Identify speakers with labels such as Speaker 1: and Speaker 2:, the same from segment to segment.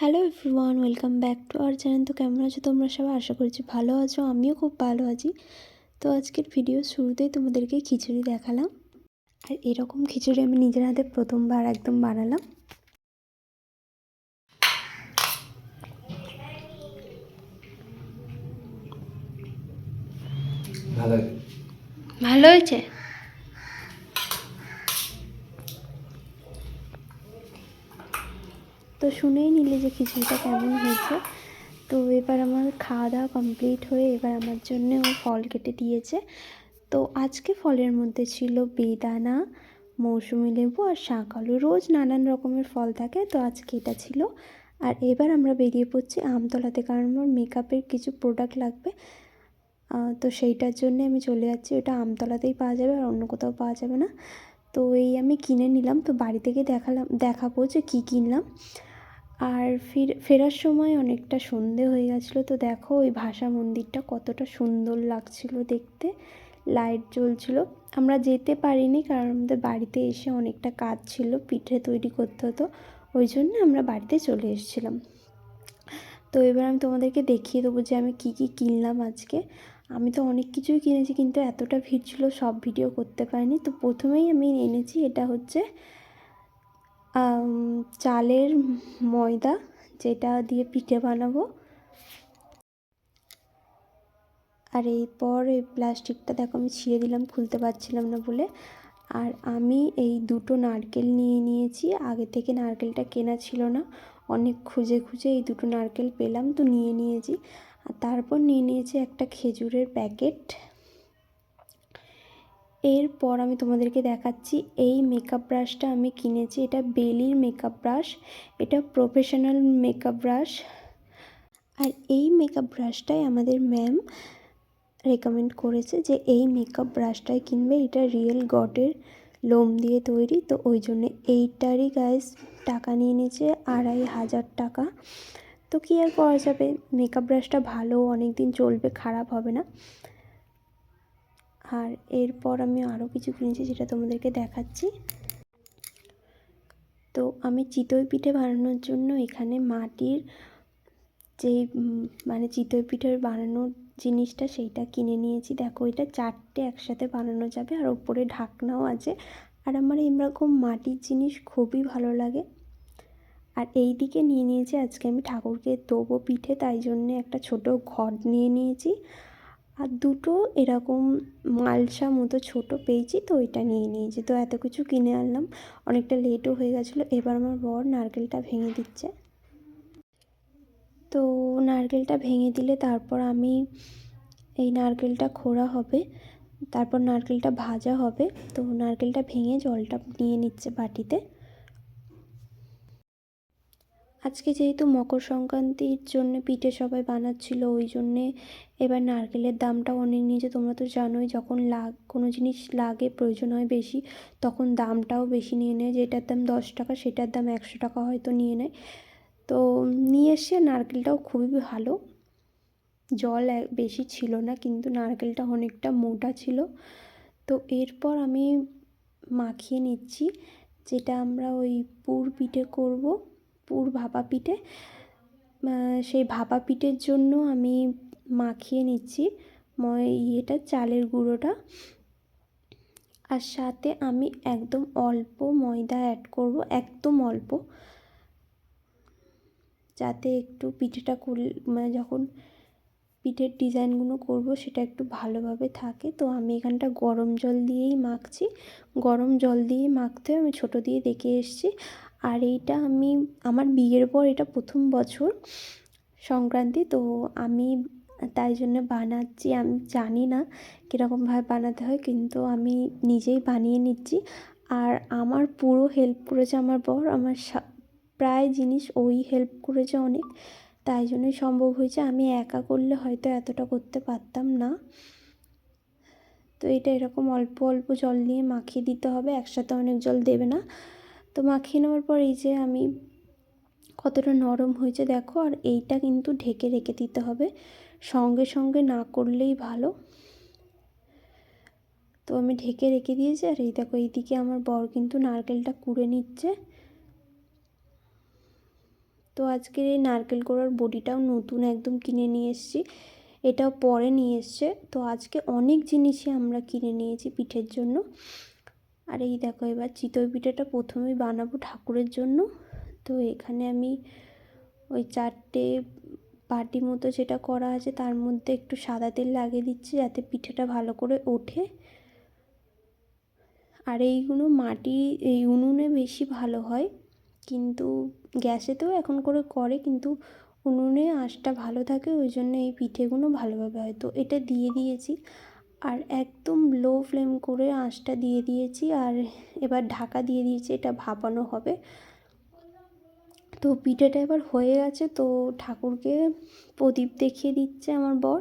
Speaker 1: Hello everyone, welcome back to our channel. তো কেমন আছো তোমরা সবাই? আশা করছি ভালো আছো, আমিও খুব ভালো আছি। তো আজকের ভিডিও শুরুতেই তোমাদেরকে খিচুড়ি দেখালাম, আর এরকম খিচুড়ি আমি নিজের হাতে প্রথমবার একদম বানালাম। ভালো হয়েছে। তো শুনেই নিলে যে খিচুড়িটা কেমন হয়েছে। তো এবার আমার খাওয়া দাওয়া কমপ্লিট হয়ে এবার আমার জন্য ও ফল কেটে দিয়েছে। তো আজকে ফলের মধ্যে ছিল বেদানা, মৌসুমি লেবু আর শাক আলু। রোজ নানান রকমের ফল থাকে, তো আজকে এটা ছিল। আর এবার আমরা বেরিয়ে পড়ছি আমতলাতে, কারণ আমার মেকআপের কিছু প্রোডাক্ট লাগবে। তো সেইটার জন্যে আমি চলে যাচ্ছি। ওটা আমতলাতেই পাওয়া যাবে, আর অন্য কোথাও পাওয়া যাবে না। তো এই আমি কিনে নিলাম, তো বাড়ি থেকে দেখাবো যে কী কিনলাম। আর ফেরার সময় অনেকটা সন্ধে হয়ে গেছিলো। তো দেখো ওই ভাষা মন্দিরটা কতটা সুন্দর লাগছিল দেখতে, লাইট জ্বলছিল। আমরা যেতে পারিনি কারণ আমাদের বাড়িতে এসে অনেকটা কাজ ছিল, পিঠে তৈরি করতে হতো, ওই জন্য আমরা বাড়িতে চলে এসেছিলাম। তো এবার আমি তোমাদেরকে দেখিয়ে দেবো যে আমি কি কি কিনলাম আজকে। আমি তো অনেক কিছুই কিনেছি, কিন্তু এতটা ভিড় ছিল সব ভিডিও করতে পারিনি। তো প্রথমেই আমি এনেছি, এটা হচ্ছে চালের ময়দা, যেটা দিয়ে পিঠে বানাবো। আর এরপর এই প্লাস্টিকটা দেখো আমি ছিঁড়ে দিলাম, খুলতে পারছিলাম না বলে। আর আমি এই দুটো নারকেল নিয়ে নিয়েছি। আগে থেকে নারকেলটা কেনা ছিল না, অনেক খুঁজে খুঁজে এই দুটো নারকেল পেলাম, তো নিয়ে নিয়েছি। আর তারপর নিয়ে নিয়েছি একটা খেজুরের প্যাকেট। এরপর আমি তোমাদেরকে দেখাচ্ছি এই মেকআপ ব্রাশটা আমি কিনেছি। এটা বেলির মেকআপ ব্রাশ, এটা প্রফেশনাল মেকআপ ব্রাশ। আর এই মেকআপ ব্রাশটাই আমাদের ম্যাম রেকমেন্ড করেছে যে এই মেকআপ ব্রাশটাই কিনবে, এটা রিয়েল গডের লোম দিয়ে তৈরি। তো ওই জন্য এইটারই গাইস টাকা নিয়ে নিয়েছে 2500 টাকা। তো কী আর করা যাবে, মেকআপ ব্রাশটা ভালো, অনেক দিন চলবে, খারাপ হবে না। আর এরপর আমি আরও কিছু কিনেছি, যেটা তোমাদেরকে দেখাচ্ছি। তো আমি চিতই পিঠে বানানোর জন্য এখানে মাটির যেই চিতই পিঠের বানানোর জিনিসটা সেইটা কিনে নিয়েছি। দেখো এটা 4টে একসাথে বানানো যাবে, আর ওপরে ঢাকনাও আছে। আর আমার এরকম মাটির জিনিস খুবই ভালো লাগে। আর এই দিকে নিয়ে নিয়েছি, আজকে আমি ঠাকুরকে দেবো পিঠে, তাই জন্যে একটা ছোট ঘট নিয়ে নিয়েছি। আর দুটো এরকম মালসা মতো ছোট পেয়েছি, তো ওইটা নিয়ে নিয়েছি। তো এত কিছু কিনে আনলাম, অনেকটা লেটও হয়ে গেছিলো। এবার আমার বর নারকেলটা ভেঙে দিচ্ছে। তো নারকেলটা ভেঙে দিলে তারপর আমি এই নারকেলটা খোঁড়া হবে, তারপর নারকেলটা ভাজা হবে। তো নারকেলটা ভেঙে জলটা নিয়ে নিচ্ছে বাটিতে। আজকে যেহেতু মকর সংক্রান্তির জন্য পিঠে সবাই বানাচ্ছিল, ওই জন্যে এবার নারকেলের দামটাও অনেক নিয়েছে। তোমরা তো জানোই, যখন কোনো জিনিস লাগে, প্রয়োজন হয় বেশি, তখন দামটাও বেশি নিয়ে নেয়। যেটার দাম 10 টাকা সেটার দাম 100 টাকা হয়তো নিয়ে নেয়। তো নিয়ে এসে নারকেলটাও খুবই ভালো, জল বেশি ছিল না, কিন্তু নারকেলটা অনেকটা মোটা ছিল। তো এরপর আমি মাখিয়ে নিচ্ছি, যেটা আমরা ওই পুর পিঠে করব, পুর ভাপা পিঠে। সেই ভাপা পিঠের জন্য আমি মাখিয়ে নিচ্ছি চালের গুঁড়োটা। আর সাথে আমি একদম অল্প ময়দা অ্যাড করব, একদম অল্প, যাতে একটু পিঠেটা যখন পিঠের ডিজাইনগুলো করব সেটা একটু ভালোভাবে থাকে। তো আমি এখানটা গরম জল দিয়েই মাখছি, গরম জল দিয়ে মাখতে আমি ছোটো দিয়ে দেখে এসেছি। আর এইটা আমি আমার বিয়ের পর এটা প্রথম বছর সংক্রান্তি, তো আমি তাই জন্য বানাচ্ছি। আমি জানি না কীরকমভাবে বানাতে হয়, কিন্তু আমি নিজেই বানিয়ে নিচ্ছি। আর আমার পুরো হেল্প করেছে আমার বর, আমার প্রায় জিনিস ওই হেল্প করেছে অনেক, তাই জন্যই সম্ভব হয়েছে। আমি একা করলে হয়তো এতটা করতে পারতাম না। তো এটা এরকম অল্প অল্প জল নিয়ে মাখিয়ে দিতে হবে, একসাথে অনেক জল দেবে না। তো মাখিয়ে নেওয়ার পর এই যে আমি কতটা নরম হয়েছে দেখো। আর এইটা কিন্তু ঢেকে রেখে দিতে হবে, সঙ্গে সঙ্গে না করলেই ভালো। তো আমি ঢেকে রেখে দিয়েছি। আর এই দেখো এইদিকে আমার বর কিন্তু নারকেলটা কুড়ে নিচ্ছে। তো তো আজকের এই নারকেল কোড়ার বড়িটাও নতুন একদম কিনে নিয়ে এসেছি, এটাও পরে নিয়ে এসছে। তো আজকে অনেক জিনিসই আমরা কিনে নিয়েছি পিঠের জন্য। আর এই দেখো এবার চিতই পিঠাটা প্রথমেই বানাবো ঠাকুরের জন্য। তো এখানে আমি ওই 4টে বাটি মতো যেটা করা আছে তার মধ্যে একটু সাদা তেল লাগিয়ে দিচ্ছি যাতে পিঠাটা ভালো করে ওঠে। আর এইগুলো এই উনুনে বেশি ভালো হয়, কিন্তু গ্যাসেতেও এখন করে কিন্তু উনুনে আঁচটা ভালো থাকে, ওই জন্য এই পিঠেগুলো ভালোভাবে হয়। তো এটা দিয়ে দিয়েছি আর একদম লো ফ্লেম করে আঁচটা দিয়ে দিয়েছি, আর এবার ঢাকা দিয়ে দিয়েছি, এটা ভাপানো হবে। তো পিঠেটা এবার হয়ে গেছে, তো ঠাকুরকে প্রদীপ দেখিয়ে দিচ্ছে আমার বর।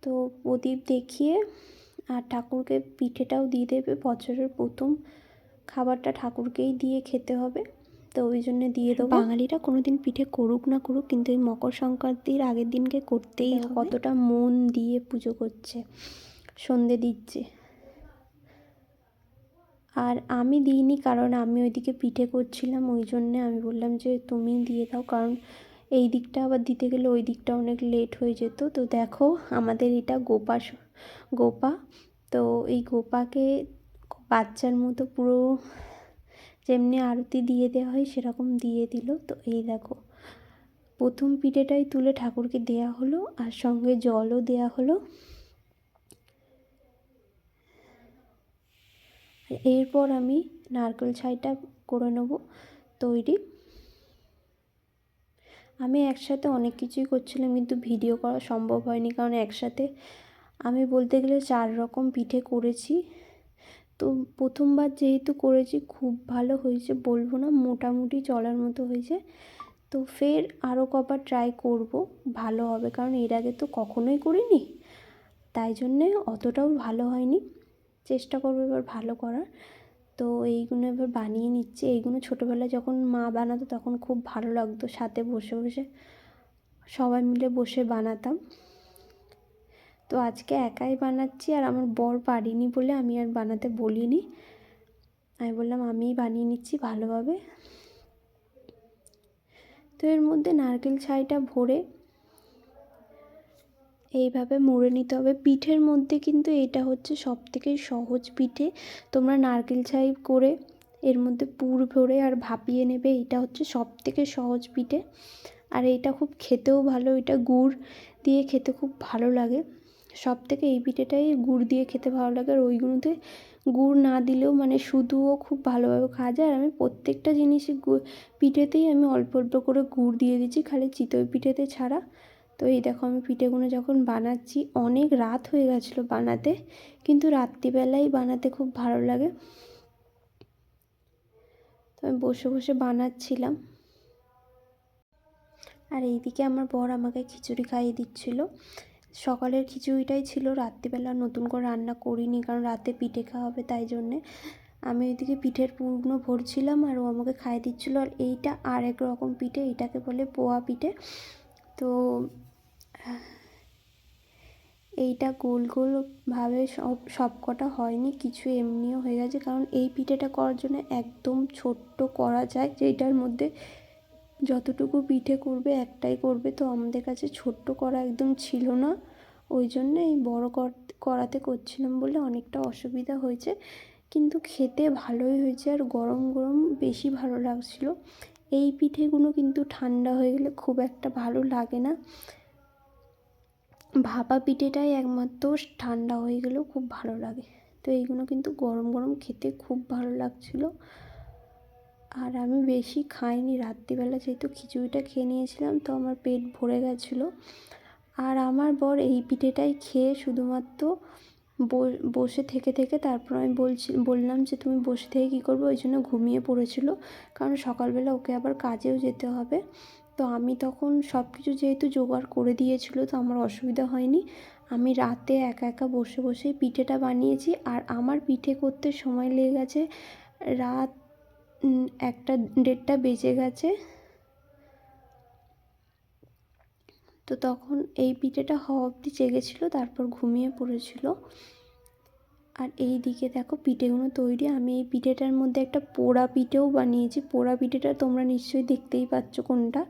Speaker 1: তো প্রদীপ দেখিয়ে আর ঠাকুরকে পিঠেটাও দিয়ে দেবে, বছরের প্রথম খাবারটা ঠাকুরকেই দিয়ে খেতে হবে, তো ওই জন্য দিয়ে দেবো। বাঙালিরা কোনো দিন পিঠে করুক না করুক, কিন্তু এই মকর সংক্রান্তির আগের দিনকে করতেই হবে। কতটা মন দিয়ে পুজো করছে, সন্ধে দিচ্ছে। আর আমি দিইনি, কারণ আমি ওইদিকে পিঠে করছিলাম, ওই জন্যে আমি বললাম যে তুমি দিয়ে দাও, কারণ এই দিকটা আবার দিতে গেলে ওই দিকটা অনেক লেট হয়ে যেত। তো দেখো আমাদের এটা গোপা। তো এই গোপাকে বাচ্চার মতো পুরো যেমনি আরতি দিয়ে দেওয়া হয় সেরকম দিয়ে দিল। তো এই দেখো প্রথম পিঠেটাই তুলে ঠাকুরকে দেয়া হলো, আর সঙ্গে জলও দেয়া হলো। এরপর আমি নারকেল ছাইটা করে নেব তৈরি। আমি একসাথে অনেক কিছুই করছিলাম, কিন্তু ভিডিও করা সম্ভব হয়নি, কারণ একসাথে আমি বলতে গেলে 4 রকম পিঠে করেছি। তো প্রথমবার যেহেতু করেছি খুব ভালো হয়েছে বলবো না, মোটামুটি চলার মতো হয়েছে। তো ফের আরও কবার ট্রাই করব, ভালো হবে, কারণ এর আগে তো কখনোই করিনি, তাই জন্যে অতটাও ভালো হয়নি। চেষ্টা করবো এবার ভালো করার। তো এইগুলো এবার বানিয়ে নিচ্ছি। এইগুলো ছোটোবেলায় যখন মা বানাতো তখন খুব ভালো লাগতো, সাথে বসে বসে সবাই মিলে বসে বানাতাম। তো আজকে একাই বানাচ্ছি, আর আমার বর পারিনি বলে আমি আর বানাতে বলিনি, আমি বললাম আমিই বানিয়ে নিচ্ছি ভালোভাবে। তো এর মধ্যে নারকেল ছাইটা ভরে এইভাবে মুড়ে নিতে হবে। পিঠের মধ্যে কিন্তু এটা হচ্ছে সবথেকে সহজ পিঠে। তোমরা নারকেল ছাই করে এর মধ্যে পুর ভরে আর ভাপিয়ে নেবে, এটা হচ্ছে সবথেকে সহজ পিঠে। আর এইটা খুব খেতেও ভালো, এটা গুড় দিয়ে খেতে খুব ভালো লাগে। সবথেকে এই পিঠেটাই গুড় দিয়ে খেতে ভালো লাগে, আর ওইগুলোতে গুড় না দিলেও মানে শুধুও খুব ভালোভাবে খাওয়া যায়। আর আমি প্রত্যেকটা জিনিসই পিঠেতেই আমি অল্প অল্প করে গুড় দিয়ে দিচ্ছি, খালি চিতই পিঠেতে ছাড়া। তো এই দেখো আমি পিঠেগুলো যখন বানাচ্ছি, অনেক রাত হয়ে গেছিলো বানাতে, কিন্তু রাত্রিবেলাই বানাতে খুব ভালো লাগে। তো আমি বসে বসে বানাচ্ছিলাম, আর এইদিকে আমার বর আমাকে খিচুড়ি খাইয়ে দিচ্ছিল। সকালের খিচুড়িটাই ছিল, রাত্রিবেলা নতুন করে রান্না করিনি, কারণ রাতে পিঠে খাওয়া হবে, তাই জন্যে আমি ওইদিকে পিঠের পুরগুলো ভরছিলাম আর ও আমাকে খাইয়ে দিচ্ছিলো। আর এইটা আরেক রকম পিঠে, এটাকে বলে পোয়া পিঠে। তো এইটা গোল গোলভাবে সব কটা হয়নি, কিছু এমনিও হয়ে গেছে, কারণ এই পিঠেটা করার জন্য একদম ছোট্ট করা যায়, যেটার মধ্যে যতটুকু পিঠে করবে একটাই করবে। তো আমাদের কাছে ছোট্ট করা একদম ছিল না, ওই জন্য এই বড় করাতে করছিলাম বলে অনেকটা অসুবিধা হয়েছে, কিন্তু খেতে ভালোই হয়েছে, আর গরম গরম বেশি ভালো লাগছিলো। এই পিঠেগুলো কিন্তু ঠান্ডা হয়ে গেলে খুব একটা ভালো লাগে না, ভাপা পিঠেটাই একমাত্র ঠান্ডা হয়ে গেলেও খুব ভালো লাগে। তো এইগুলো কিন্তু গরম গরম খেতে খুব ভালো লাগছিলো। আর আমি বেশি খাইনি, রাত্রিবেলা যেহেতু খিচুড়িটা খেয়ে নিয়েছিলাম, তো আমার পেট ভরে গেছিলো। আর আমার বর এই পিঠেটাই খেয়ে শুধুমাত্র বসে থেকে তারপর আমি বললাম যে তুমি বসে থেকে কী করবে, ওই জন্য ঘুমিয়ে পড়েছিল, কারণ সকালবেলা ওকে আবার কাজেও যেতে হবে। তো আমি তখন সব কিছু যেহেতু জোগাড় করে দিয়েছিলো, তো আমার অসুবিধা হয়নি। আমি রাতে একা একা বসে বসেই পিঠেটা বানিয়েছি, আর আমার পিঠে করতে সময় লেগে গেছে রাত 1-1:30 বেজে গেছে। তো তখন এই পিঠেটা হওয়া অবধি জেগেছিলো, তারপর ঘুমিয়ে পড়েছিল। আর এই দিকে দেখো পিঠেগুলো তৈরি। আমি এই পিঠেটার মধ্যে একটা পোড়া পিঠেও বানিয়েছি। পোড়া পিঠেটা তোমরা নিশ্চয়ই দেখতেই পাচ্ছ কোনটা।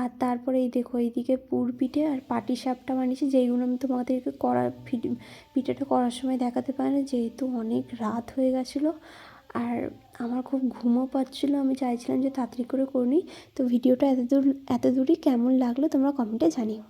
Speaker 1: আর তারপরে এই দেখো এইদিকে পুর পিঠে আর পাটিসাপটা বানিয়েছি, যেইগুলো আমি তোমাদেরকে পিঠেটা করার সময় দেখাতে পারি না, যেহেতু অনেক রাত হয়ে গেছিলো আর আমার খুব ঘুমও পাচ্ছিলো। আমি চাইছিলাম যে তাড়াতাড়ি করে নিই। তো ভিডিওটা এত দূরই কেমন লাগলো তোমরা কমেন্টে জানিও।